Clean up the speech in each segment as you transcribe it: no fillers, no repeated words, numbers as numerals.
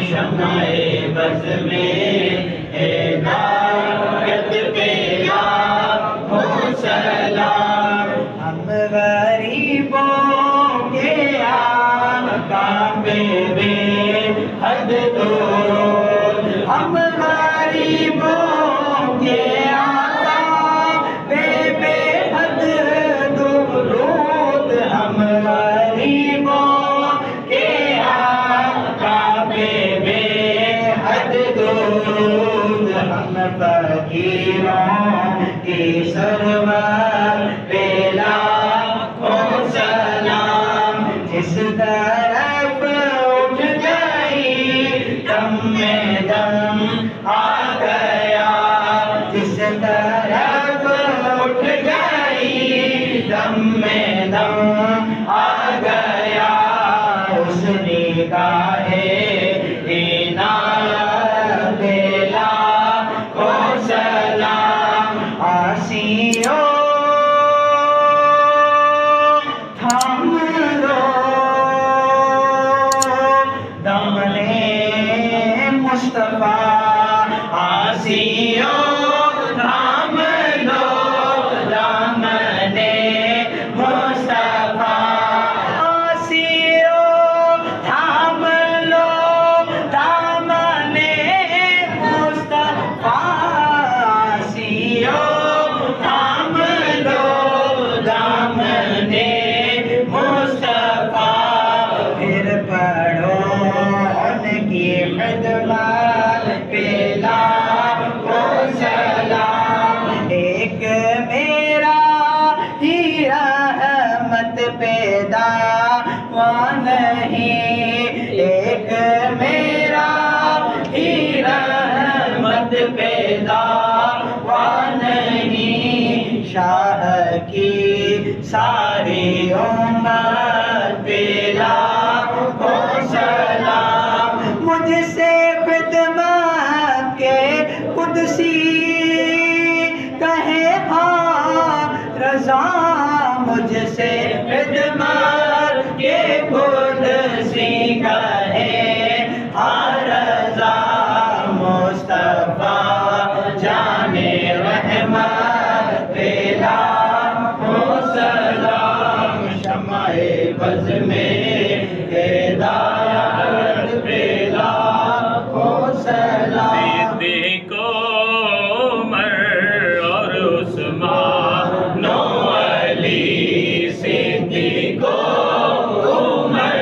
شمع بز میں ہدایت پہ لاکھوں سلام۔ ہم غریبوں کے آقا پہ بے حد درود، ہم غریبوں کے آقا پہ بے حد درود، ہم غریبوں کے آقا پہ بے حد درود، ہم فقیروں کی سرور پہ لاکھوں سلام۔ جس طرف اٹھ گئی دم میں دم آ گیا، جس طرف اٹھ گئی دم میں دم آ گیا، اس نگاہ عنایت پہ لاکھوں سلام۔ آسیوں تھام لو دامن مصطفیٰ، آسیوں تھام لو دامن مصطفیٰ، آسیوں تھام لو دامن مصطفیٰ، آسیوں تھام لو دامن مصطفیٰ، پھر پڑھو ان کی خدمت پہ لاکھوں سلام۔ ایک میرا ہی رحمت پیدا نہیں، ایک میرا ہی رحمت پیدا نہیں، شاہ کی ساری امت پہ لاکھوں سلام۔ مجھ سے خدمت کے قدسی کہے ہاں رضا، مجھ سے خدمت کے قدسی کہے ہاں رضا، مصطفیٰ جان رحمت پہ لاکھوں سلام۔ شمع بز میں ہدایت پہ لاکھوں سلام۔ صدیق عمر اور عثمان و علی، صدیق عمر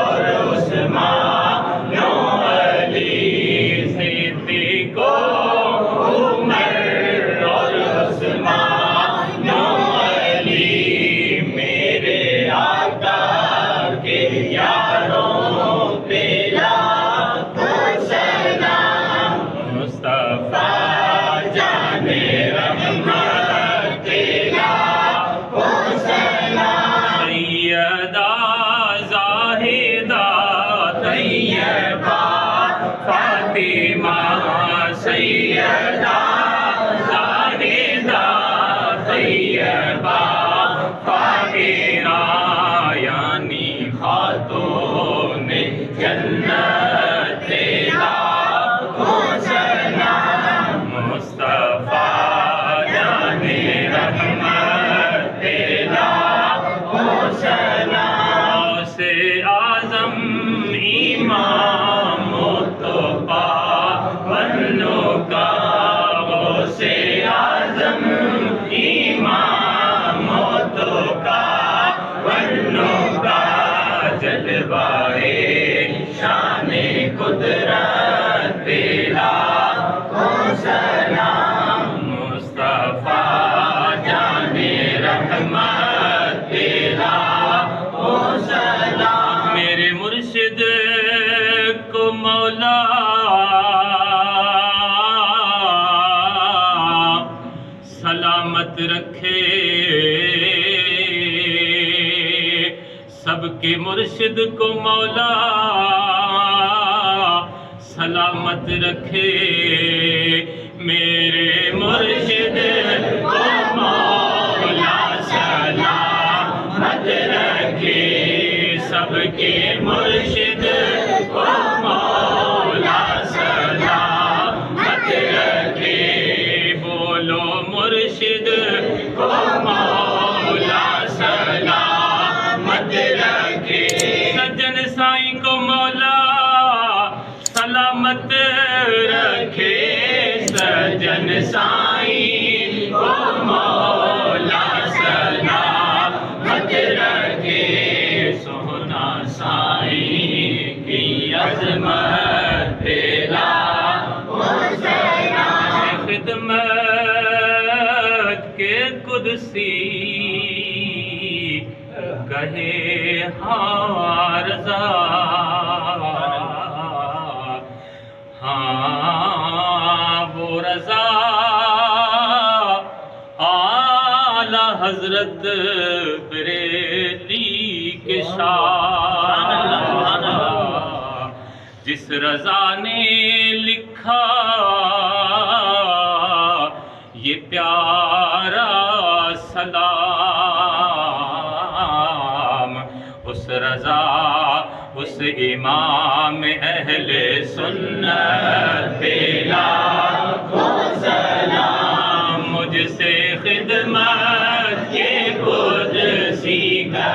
اور عثمان و علی، صدیق عمر اور عثمان و علی، میرے آقا کے یاروں پہ لاکھوں سلام۔ مصطفیٰ جان رحمت پہ لاکھوں سلام۔ سیدہ زاہدہ طیبہ فاطمہ، سیدہ زاہدہ طیبہ فاطمہ، یعنی خاتون جنت پہ لاکھوں سلام۔ مصطفیٰ جان رحمت پہ لاکھوں سلام۔ سے اعظم امام مصطفیٰ بنو کا، سے اعظم امام مصطفیٰ بنو کا، جلوائے شان قدرت پہ لاکھوں سلام۔ مصطفیٰ جان رحمت پہ لاکھوں سلام۔ میرے مرشد کو مولا سلامت رکھے، سب کے مرشد کو مولا سلامت رکھے، میرے مرشد کو مولا سلامت رکھے، سب کے مرشد کو مولا سائیں کی عظمت پیلا خدمت کے قدسی کہے ہاں رضا ہاں وہ رضا اعلی حضرت بریلی کے شان جس رضا نے لکھا یہ پیارا سلام اس رضا اس امام اہل سنت پہ لاکھوں سلام مجھ سے خدمت کے قدسی کا